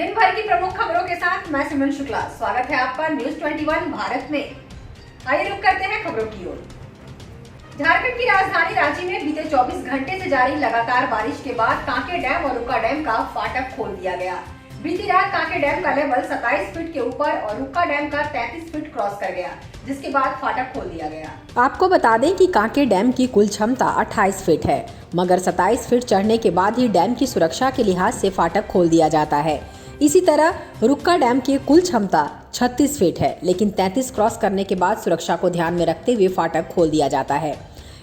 दिन भर की प्रमुख खबरों के साथ मैं सिमरन शुक्ला। स्वागत है आपका न्यूज 21 भारत में। आइए रुक करते हैं खबरों की ओर। झारखंड की राजधानी रांची में बीते 24 घंटे से जारी लगातार बारिश के बाद कांके डैम और रुक्का डैम का फाटक खोल दिया गया। बीती रात कांके डैम का लेवल 27 फीट के ऊपर और रुक्का डैम का 33 फीट क्रॉस कर गया, जिसके बाद फाटक खोल दिया गया। आपको बता दें कि कांके डैम की कुल क्षमता 28 फीट है, मगर 27 फीट चढ़ने के बाद ही डैम की सुरक्षा के लिहाज से फाटक खोल दिया जाता है। इसी तरह रुक्का डैम की कुल क्षमता 36 फीट है, लेकिन 33 क्रॉस करने के बाद सुरक्षा को ध्यान में रखते हुए फाटक खोल दिया जाता है।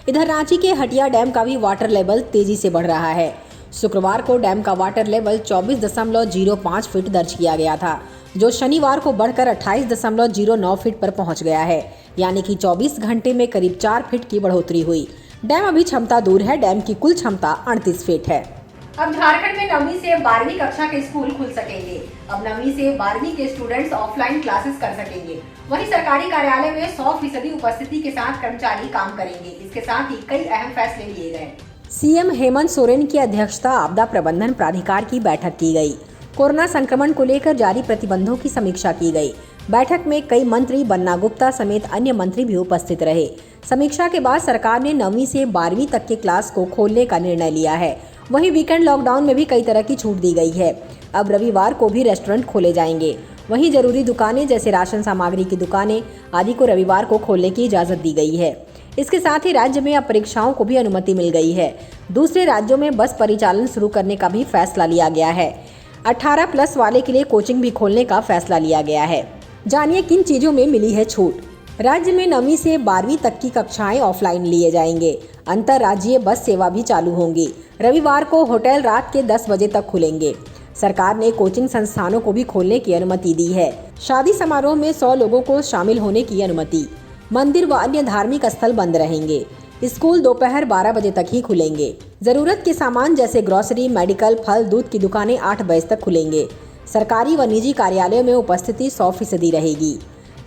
इधर रांची के हटिया डैम का भी वाटर लेवल तेजी से बढ़ रहा है। शुक्रवार को डैम का वाटर लेवल 24.05 फीट दर्ज किया गया था, जो शनिवार को बढ़कर 28.09 फीट पर पहुंच गया है, यानी कि 24 घंटे में करीब 4 फीट की बढ़ोतरी हुई। डैम अभी क्षमता दूर है। डैम की कुल क्षमता 38 फीट है। अब झारखंड में 9वीं से 12वीं कक्षा के स्कूल खुल सकेंगे। अब 9वीं से 12वीं के स्टूडेंट्स ऑफलाइन क्लासेस कर सकेंगे। वहीं सरकारी कार्यालय में 100% उपस्थिति के साथ कर्मचारी काम करेंगे। इसके साथ ही कई अहम फैसले लिए गए। सीएम हेमंत सोरेन की अध्यक्षता आपदा प्रबंधन प्राधिकार की बैठक की गई। कोरोना संक्रमण को लेकर जारी प्रतिबंधों की समीक्षा की गई। बैठक में कई मंत्री बन्ना गुप्ता समेत अन्य मंत्री भी उपस्थित रहे। समीक्षा के बाद सरकार ने 9वीं से 12वीं तक के क्लास को खोलने का निर्णय लिया है। वहीं वीकेंड लॉकडाउन में भी कई तरह की छूट दी गई है। अब रविवार को भी रेस्टोरेंट खोले जाएंगे। वहीं जरूरी दुकानें जैसे राशन सामग्री की दुकानें आदि को रविवार को खोलने की इजाजत दी गई है। इसके साथ ही राज्य में अब परीक्षाओं को भी अनुमति मिल गई है। दूसरे राज्यों में बस परिचालन शुरू करने का भी फैसला लिया गया है। 18+ वाले के लिए कोचिंग भी खोलने का फैसला लिया गया है। जानिए किन चीजों में मिली है छूट। राज्य में 9वीं से 12वीं तक की कक्षाएं ऑफलाइन लिए जाएंगे। अंतरराज्यीय बस सेवा भी चालू होंगी। रविवार को होटल रात के 10 बजे तक खुलेंगे। सरकार ने कोचिंग संस्थानों को भी खोलने की अनुमति दी है। शादी समारोह में 100 लोगों को शामिल होने की अनुमति। मंदिर व अन्य धार्मिक स्थल बंद रहेंगे। स्कूल दोपहर 12 बजे तक ही खुलेंगे। जरूरत के सामान जैसे ग्रोसरी, मेडिकल, फल, दूध की दुकानें 8 बजे तक खुलेंगे। सरकारी व निजी कार्यालयों में उपस्थिति 100% रहेगी।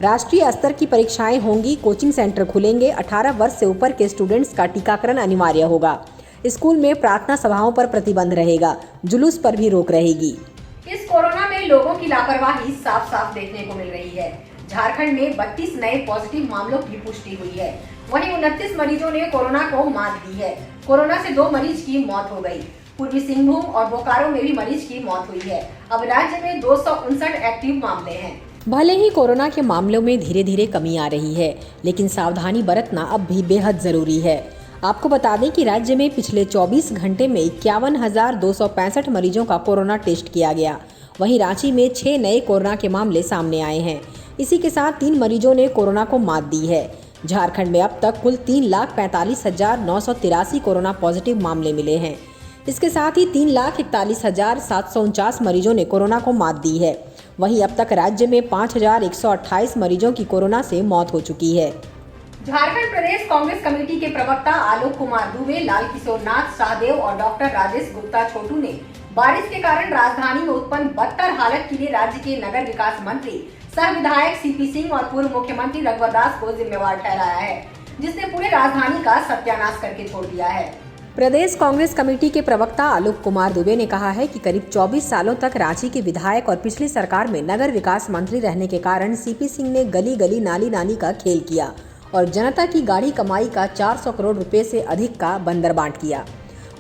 राष्ट्रीय स्तर की परीक्षाएं होंगी। कोचिंग सेंटर खुलेंगे। 18 वर्ष से ऊपर के स्टूडेंट्स का टीकाकरण अनिवार्य होगा। स्कूल में प्रार्थना सभाओं पर प्रतिबंध रहेगा। जुलूस पर भी रोक रहेगी। इस कोरोना में लोगों की लापरवाही साफ साफ देखने को मिल रही है। झारखंड में 32 नए पॉजिटिव मामलों की पुष्टि हुई है। वहीं 29 मरीजों ने कोरोना को मात दी है। कोरोना से 2 मरीज की मौत हो गई। पूर्वी सिंहभूम और बोकारो में भी मरीज की मौत हुई है। अब राज्य में 259 एक्टिव मामले हैं। भले ही कोरोना के मामलों में धीरे धीरे कमी आ रही है, लेकिन सावधानी बरतना अब भी बेहद जरूरी है। आपको बता दें कि राज्य में पिछले 24 घंटे में 51,265 मरीजों का कोरोना टेस्ट किया गया। वहीं रांची में 6 नए कोरोना के मामले सामने आए हैं। इसी के साथ 3 मरीजों ने कोरोना को मात दी है। झारखंड में अब तक कुल 3,45,983 कोरोना पॉजिटिव मामले मिले हैं। इसके साथ ही 3,41,749 मरीजों ने कोरोना को मात दी है। वहीं अब तक राज्य में 5,128 मरीजों की कोरोना से मौत हो चुकी है। झारखंड प्रदेश कांग्रेस कमेटी के प्रवक्ता आलोक कुमार दुबे, लाल किशोरनाथ शाहदेव और डॉक्टर राजेश गुप्ता छोटू ने बारिश के कारण राजधानी में उत्पन्न बदतर हालत के लिए राज्य के नगर विकास मंत्री सह विधायक सीपी सिंह और पूर्व मुख्यमंत्री रघुवर दास को जिम्मेवार ठहराया है, जिसने पूरे राजधानी का सत्यानाश करके छोड़ दिया है। प्रदेश कांग्रेस कमेटी के प्रवक्ता आलोक कुमार दुबे ने कहा है कि करीब 24 सालों तक रांची के विधायक और पिछली सरकार में नगर विकास मंत्री रहने के कारण सीपी सिंह ने गली गली नाली नाली का खेल किया और जनता की गाढ़ी कमाई का 400 करोड़ रुपए से अधिक का बंदर बांट किया।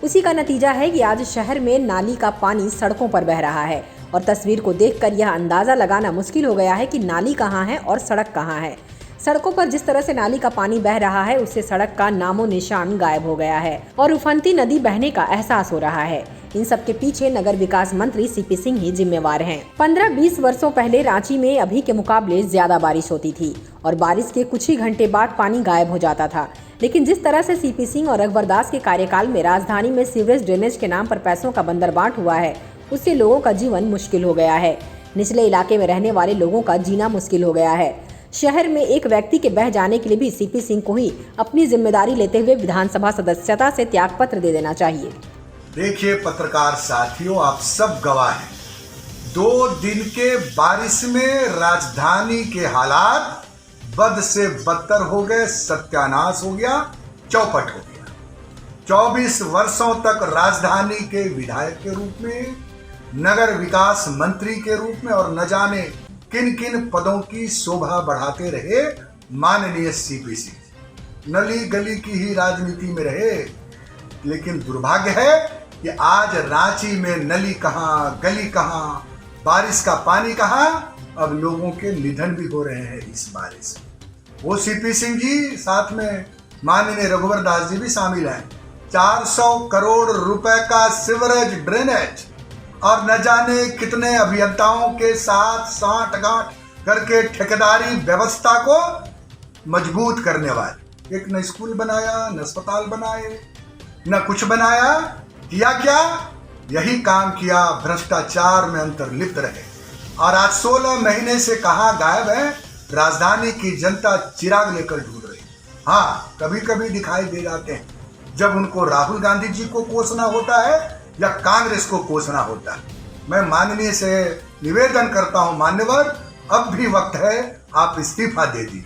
उसी का नतीजा है कि आज शहर में नाली का पानी सड़कों पर बह रहा है और तस्वीर को देखकर यह अंदाजा लगाना मुश्किल हो गया है कि नाली कहाँ है और सड़क कहाँ है। सड़कों पर जिस तरह से नाली का पानी बह रहा है, उससे सड़क का नामो निशान गायब हो गया है और उफनती नदी बहने का एहसास हो रहा है। इन सब के पीछे नगर विकास मंत्री सीपी सिंह ही जिम्मेवार हैं। 15-20 वर्षों पहले रांची में अभी के मुकाबले ज्यादा बारिश होती थी और बारिश के कुछ ही घंटे बाद पानी गायब हो जाता था। लेकिन जिस तरह से सीपी सिंह और रघुवर दास के कार्यकाल में राजधानी में सीवरेज ड्रेनेज के नाम पर पैसों का बंदरबांट हुआ है, उससे लोगों का जीवन मुश्किल हो गया है। निचले इलाके में रहने वाले लोगों का जीना मुश्किल हो गया है। शहर में एक व्यक्ति के बह जाने के लिए भी सीपी सिंह को ही अपनी जिम्मेदारी लेते हुए विधानसभा सदस्यता से त्यागपत्र दे देना चाहिए। देखिए पत्रकार साथियों, आप सब गवाह हैं। 2 दिन के बारिश में राजधानी के हालात बद से बदतर हो गए, सत्यानाश हो गया, चौपट हो गया। 24 वर्षों तक राजधानी के विधायक के रूप में नगर विकास मंत्री के रूप में और न जाने किन किन पदों की शोभा बढ़ाते रहे माननीय सीपी सिंह। नली गली की ही राजनीति में रहे, लेकिन दुर्भाग्य है कि आज रांची में नली कहां, गली कहां, बारिश का पानी कहां, अब लोगों के निधन भी हो रहे हैं इस बारिश में। वो सीपी सिंह जी, साथ में माननीय रघुवर दास जी भी शामिल हैं। 400 करोड़ रुपए का सीवरेज ड्रेनेज और न जाने कितने अभियंताओं के साथ साठ-गांठ करके ठेकेदारी व्यवस्था को मजबूत करने वाले, एक न स्कूल बनाया, न अस्पताल बनाए, न कुछ बनाया। किया क्या? यही काम किया, भ्रष्टाचार में अंतर्लिप्त रहे। और आज 16 महीने से कहां गायब है? राजधानी की जनता चिराग लेकर ढूंढ रही। हाँ, कभी कभी दिखाई दे जाते हैं जब उनको राहुल गांधी जी को कोसना होता है या कांग्रेस को कोसना होता है। मैं माननीय से निवेदन करता हूं, मान्यवर, अब भी वक्त है, आप इस्तीफा दे दीजिए।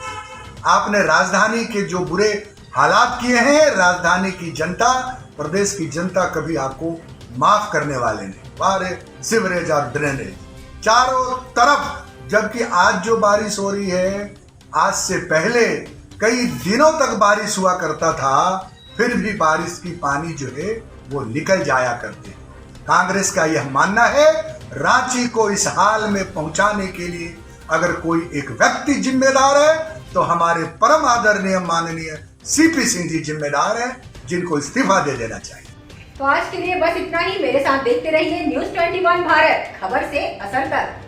आपने राजधानी के जो बुरे हालात किए हैं, राजधानी की जनता, प्रदेश की जनता कभी आपको माफ करने वाले नहीं। बारे सीवरेज और ड्रेनेज चारों तरफ, जबकि आज जो बारिश हो रही है, आज से पहले कई दिनों तक बारिश हुआ करता था, फिर भी बारिश की पानी जो है वो निकल जाया करते। कांग्रेस का यह मानना है, रांची को इस हाल में पहुंचाने के लिए अगर कोई एक व्यक्ति जिम्मेदार है तो हमारे परम आदरणीय माननीय सीपी सिंह जी जिम्मेदार हैं, जिनको इस्तीफा दे देना चाहिए। तो आज के लिए बस इतना ही। मेरे साथ देखते रहिए News 21 भारत, खबर से असर तक।